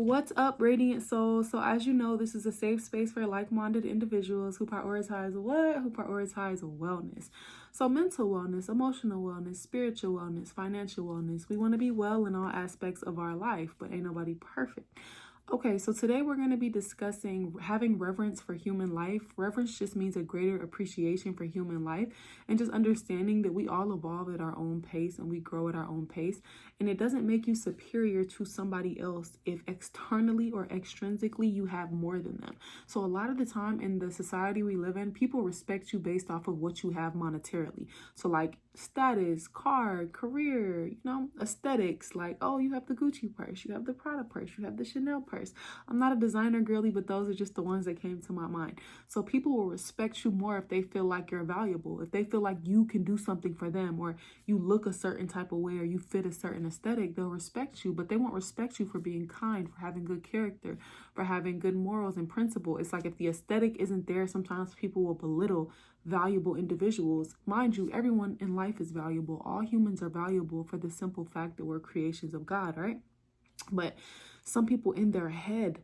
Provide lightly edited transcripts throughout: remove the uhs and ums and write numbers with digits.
What's up, radiant souls? So as you know, this is a safe space for like-minded individuals who prioritize what? Who prioritize wellness. So mental wellness, emotional wellness, spiritual wellness, financial wellness. We want to be well in all aspects of our life, but ain't nobody perfect. Okay, so today we're going to be discussing having reverence for human life. Reverence just means a greater appreciation for human life and just understanding that we all evolve at our own pace and we grow at our own pace. And it doesn't make you superior to somebody else if externally or extrinsically you have more than them. So a lot of the time in the society we live in, people respect you based off of what you have monetarily. So like status, car, career, aesthetics, like, oh, you have the Gucci purse, you have the Prada purse, you have the Chanel purse. I'm not a designer girly, but those are just the ones that came to my mind. So people will respect you more if they feel like you're valuable, if they feel like you can do something for them, or you look a certain type of way, or you fit a certain aesthetic, they'll respect you, but they won't respect you for being kind, for having good character, for having good morals and principle. It's like if the aesthetic isn't there, sometimes people will belittle valuable individuals. Mind you, everyone in life is valuable. All humans are valuable for the simple fact that we're creations of God, right? But some people in their head,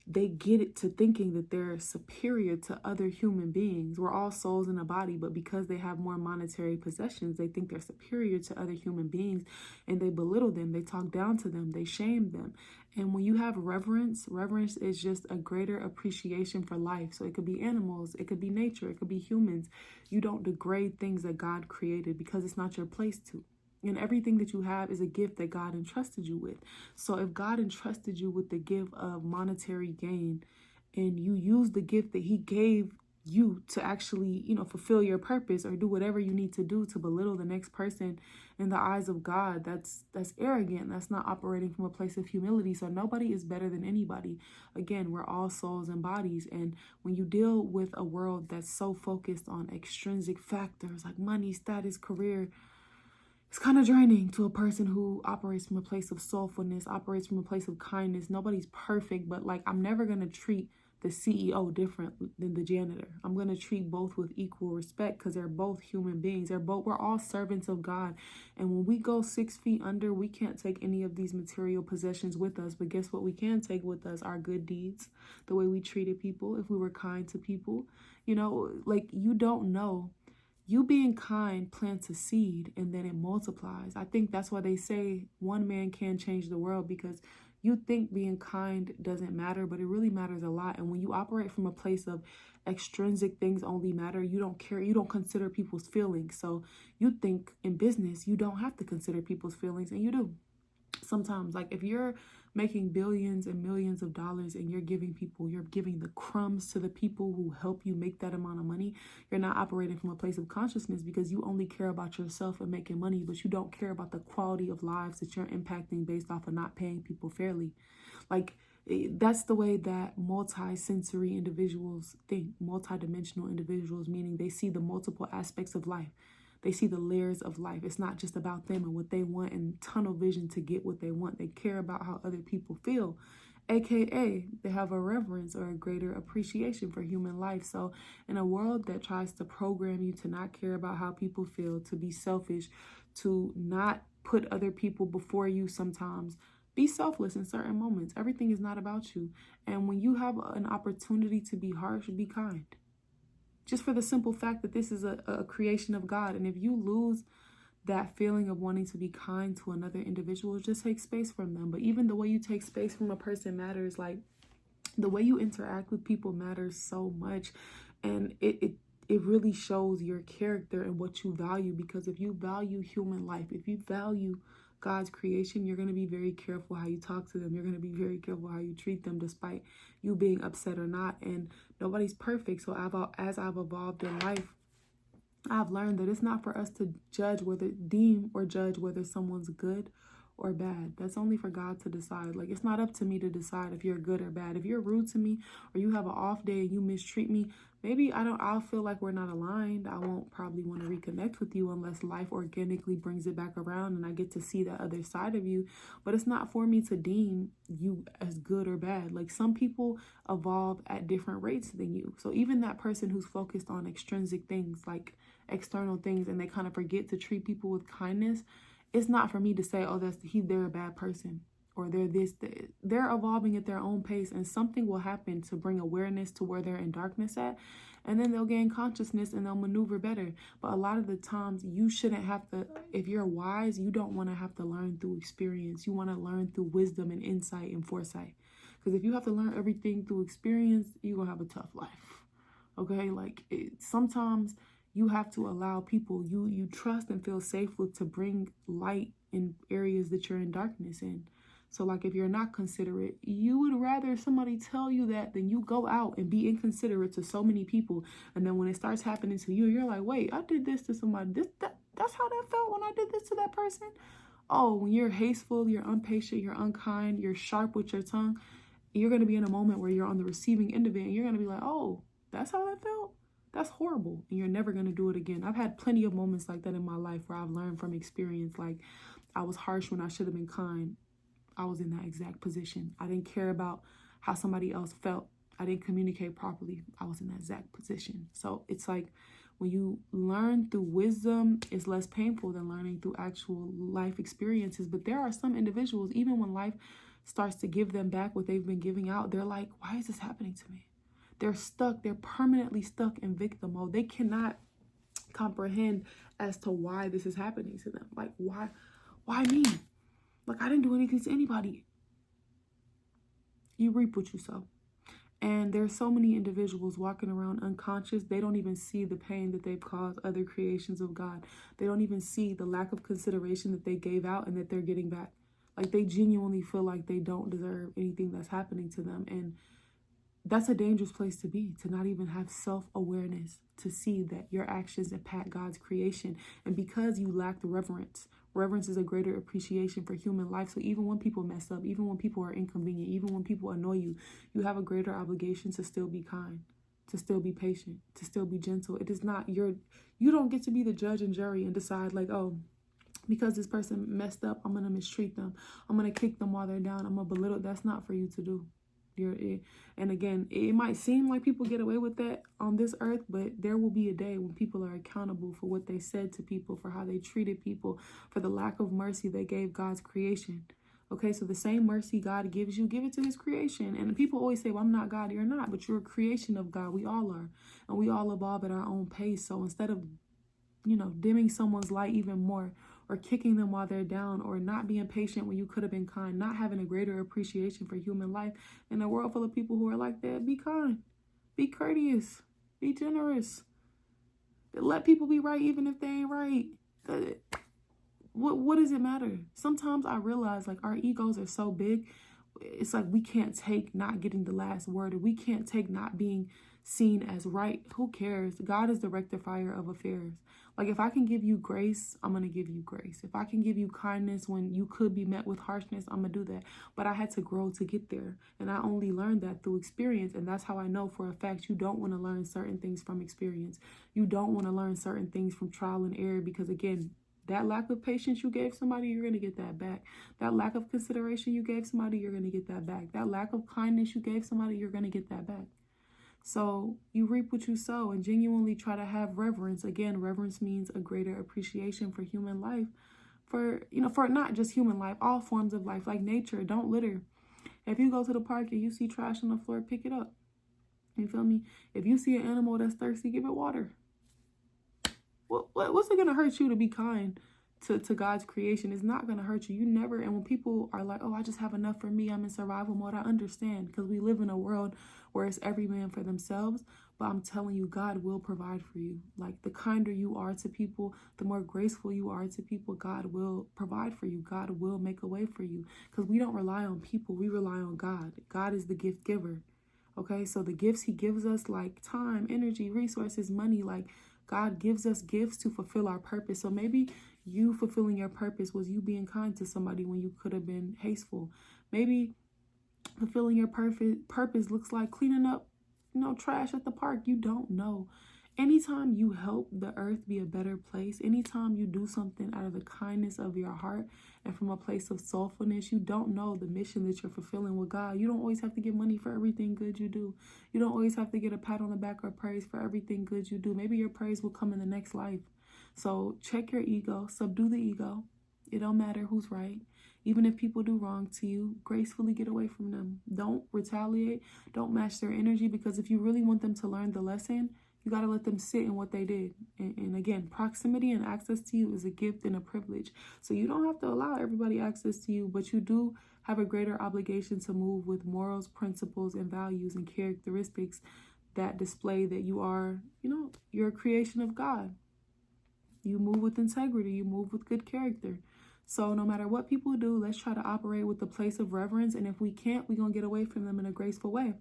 they get it to thinking that they're superior to other human beings. We're all souls in a body, but because they have more monetary possessions, they think they're superior to other human beings and they belittle them, they talk down to them, they shame them. And when you have reverence, reverence is just a greater appreciation for life. So it could be animals, it could be nature, it could be humans. You don't degrade things that God created because it's not your place to. And everything that you have is a gift that God entrusted you with. So if God entrusted you with the gift of monetary gain and you use the gift that he gave you to actually, fulfill your purpose or do whatever you need to do to belittle the next person in the eyes of God, that's arrogant. That's not operating from a place of humility. So nobody is better than anybody. Again, we're all souls and bodies. And when you deal with a world that's so focused on extrinsic factors like money, status, career, it's kind of draining to a person who operates from a place of soulfulness, operates from a place of kindness. Nobody's perfect, but like I'm never going to treat the CEO different than the janitor. I'm going to treat both with equal respect because they're both human beings. We're all servants of God. And when we go 6 feet under, we can't take any of these material possessions with us. But guess what we can take with us? Our good deeds, the way we treated people, if we were kind to people. Like you don't know. You being kind plants a seed and then it multiplies. I think that's why they say one man can change the world, because you think being kind doesn't matter, but it really matters a lot. And when you operate from a place of extrinsic things only matter, you don't care, you don't consider people's feelings. So you think in business, you don't have to consider people's feelings, and you do. Sometimes, like if you're making billions and millions of dollars and you're giving the crumbs to the people who help you make that amount of money, you're not operating from a place of consciousness, because you only care about yourself and making money, but you don't care about the quality of lives that you're impacting based off of not paying people fairly. Like that's the way that multi-sensory individuals think, multi-dimensional individuals, meaning they see the multiple aspects of life. They see the layers of life. It's not just about them and what they want and tunnel vision to get what they want. They care about how other people feel, AKA they have a reverence or a greater appreciation for human life. So in a world that tries to program you to not care about how people feel, to be selfish, to not put other people before you sometimes, be selfless in certain moments. Everything is not about you. And when you have an opportunity to be harsh, be kind. Just for the simple fact that this is a creation of God. And if you lose that feeling of wanting to be kind to another individual, just take space from them. But even the way you take space from a person matters. Like the way you interact with people matters so much. And it really shows your character and what you value. Because if you value human life, if you value God's creation, you're going to be very careful how you talk to them. You're going to be very careful how you treat them, despite you being upset or not. And nobody's perfect. So as I've evolved in life, I've learned that it's not for us to judge whether someone's good or bad. That's only for God to decide. Like, it's not up to me to decide if you're good or bad. If you're rude to me or you have an off day and you mistreat me, maybe I'll feel like we're not aligned. I won't probably want to reconnect with you unless life organically brings it back around and I get to see that other side of you. But it's not for me to deem you as good or bad. Like, some people evolve at different rates than you. So even that person who's focused on extrinsic things, like external things, and they kind of forget to treat people with kindness, it's not for me to say, oh, they're a bad person. or they're this. They're evolving at their own pace, and something will happen to bring awareness to where they're in darkness at, and then they'll gain consciousness and they'll maneuver better. But a lot of the times you shouldn't have to, if you're wise, you don't want to have to learn through experience. You want to learn through wisdom and insight and foresight. Because if you have to learn everything through experience, you're going to have a tough life. Okay? Sometimes you have to allow people you trust and feel safe with to bring light in areas that you're in darkness in. So if you're not considerate, you would rather somebody tell you that than you go out and be inconsiderate to so many people. And then when it starts happening to you, you're like, wait, I did this to somebody. That's how that felt when I did this to that person. Oh, when you're hasteful, you're impatient, you're unkind, you're sharp with your tongue, you're going to be in a moment where you're on the receiving end of it. And you're going to be like, oh, that's how that felt? That's horrible. And you're never going to do it again. I've had plenty of moments like that in my life where I've learned from experience. I was harsh when I should have been kind. I was in that exact position. I didn't care about how somebody else felt. I didn't communicate properly. I was in that exact position. So it's when you learn through wisdom, it's less painful than learning through actual life experiences. But there are some individuals, even when life starts to give them back what they've been giving out, they're like, why is this happening to me? They're stuck. They're permanently stuck in victim mode. They cannot comprehend as to why this is happening to them. Why me? I didn't do anything to anybody. You reap what you sow. And there's so many individuals walking around unconscious. They don't even see the pain that they've caused other creations of God. They don't even see the lack of consideration that they gave out and that they're getting back. They genuinely feel like they don't deserve anything that's happening to them. And that's a dangerous place to be, to not even have self-awareness, to see that your actions impact God's creation. And because you lack the reverence is a greater appreciation for human life. So even when people mess up, even when people are inconvenient, even when people annoy you, you have a greater obligation to still be kind, to still be patient, to still be gentle. It is not you don't get to be the judge and jury and decide oh, because this person messed up, I'm going to mistreat them. I'm going to kick them while they're down. I'm going to belittle. That's not for you to do. And again, it might seem like people get away with that on this earth, but there will be a day when people are accountable for what they said to people, for how they treated people, for the lack of mercy they gave God's creation. Okay, so the same mercy God gives you, give it to his creation. And people always say, well, I'm not God. You're not, but you're a creation of God. We all are. And we all evolve at our own pace. So instead of, dimming someone's light even more, or kicking them while they're down, or not being patient when you could have been kind, not having a greater appreciation for human life in a world full of people who are like that, be kind, be courteous, be generous. Let people be right even if they ain't right. What does it matter? Sometimes I realize our egos are so big, it's we can't take not getting the last word, or we can't take not being seen as right. Who cares? God is the rectifier of affairs. If I can give you grace, I'm going to give you grace. If I can give you kindness when you could be met with harshness, I'm going to do that. But I had to grow to get there. And I only learned that through experience. And that's how I know for a fact you don't want to learn certain things from experience. You don't want to learn certain things from trial and error, because again, that lack of patience you gave somebody, you're going to get that back. That lack of consideration you gave somebody, you're going to get that back. That lack of kindness you gave somebody, you're going to get that back. So you reap what you sow, and genuinely try to have reverence. Again, reverence means a greater appreciation for human life, for not just human life, all forms of life, like nature. Don't litter. If you go to the park and you see trash on the floor, pick it up. You feel me? If you see an animal that's thirsty, give it water. What's it going to hurt you to be kind to God's creation? It's not going to hurt you. You never. And when people are like, oh, I just have enough for me, I'm in survival mode, I understand, because we live in a world where it's every man for themselves. But I'm telling you, God will provide for you. The kinder you are to people, the more graceful you are to people, God will provide for you. God will make a way for you, because we don't rely on people. We rely on God. God is the gift giver. Okay, so the gifts he gives us, time, energy, resources, money, God gives us gifts to fulfill our purpose. So maybe you fulfilling your purpose was you being kind to somebody when you could have been hasteful. Maybe fulfilling your purpose looks like cleaning up, trash at the park. You don't know. Anytime you help the earth be a better place, anytime you do something out of the kindness of your heart and from a place of soulfulness, you don't know the mission that you're fulfilling with God. You don't always have to get money for everything good you do. You don't always have to get a pat on the back or praise for everything good you do. Maybe your praise will come in the next life. So check your ego, subdue the ego, It don't matter who's right. Even if people do wrong to you, gracefully get away from them. Don't retaliate. Don't match their energy, because if you really want them to learn the lesson, you got to let them sit in what they did. And again, proximity and access to you is a gift and a privilege. So you don't have to allow everybody access to you, but you do have a greater obligation to move with morals, principles, and values and characteristics that display that you are, you're a creation of God. You move with integrity. You move with good character. So no matter what people do, let's try to operate with the place of reverence. And if we can't, we're going to get away from them in a graceful way.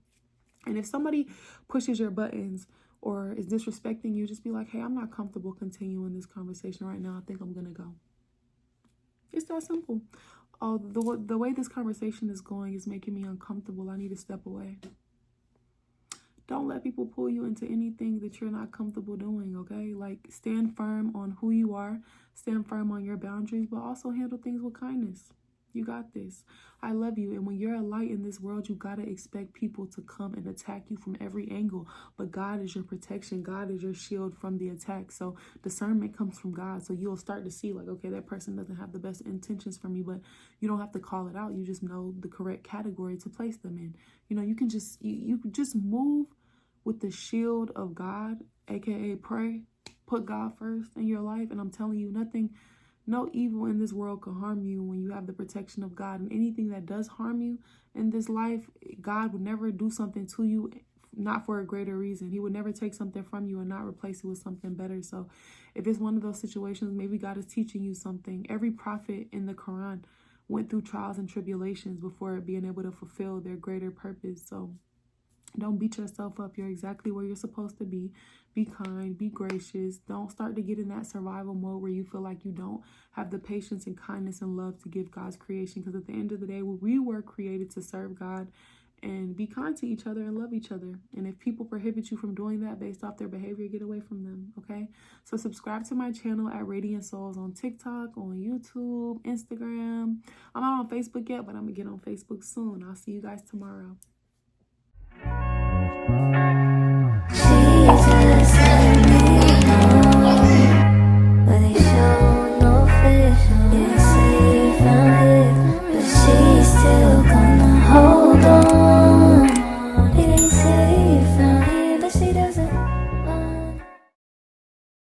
And if somebody pushes your buttons or is disrespecting you, just be like, hey, I'm not comfortable continuing this conversation right now. I think I'm going to go. It's that simple. Oh, the way this conversation is going is making me uncomfortable. I need to step away. Don't let people pull you into anything that you're not comfortable doing, okay? Like, stand firm on who you are, stand firm on your boundaries, but also handle things with kindness. You got this. I love you. And when you're a light in this world, you got to expect people to come and attack you from every angle. But God is your protection. God is your shield from the attack. So discernment comes from God. So you'll start to see like, okay, that person doesn't have the best intentions for me, but you don't have to call it out. You just know the correct category to place them in. You can just, you just move with the shield of God, aka pray, put God first in your life. And I'm telling you, no evil in this world can harm you when you have the protection of God. And anything that does harm you in this life, God would never do something to you not for a greater reason. He would never take something from you and not replace it with something better. So if it's one of those situations, maybe God is teaching you something. Every prophet in the Quran went through trials and tribulations before being able to fulfill their greater purpose. So don't beat yourself up. You're exactly where you're supposed to be. Be kind, be gracious. Don't start to get in that survival mode where you feel like you don't have the patience and kindness and love to give God's creation. Because at the end of the day, we were created to serve God and be kind to each other and love each other. And if people prohibit you from doing that based off their behavior, get away from them, okay? So subscribe to my channel at Radiant Souls on TikTok, on YouTube, Instagram. I'm not on Facebook yet, but I'm going to get on Facebook soon. I'll see you guys tomorrow.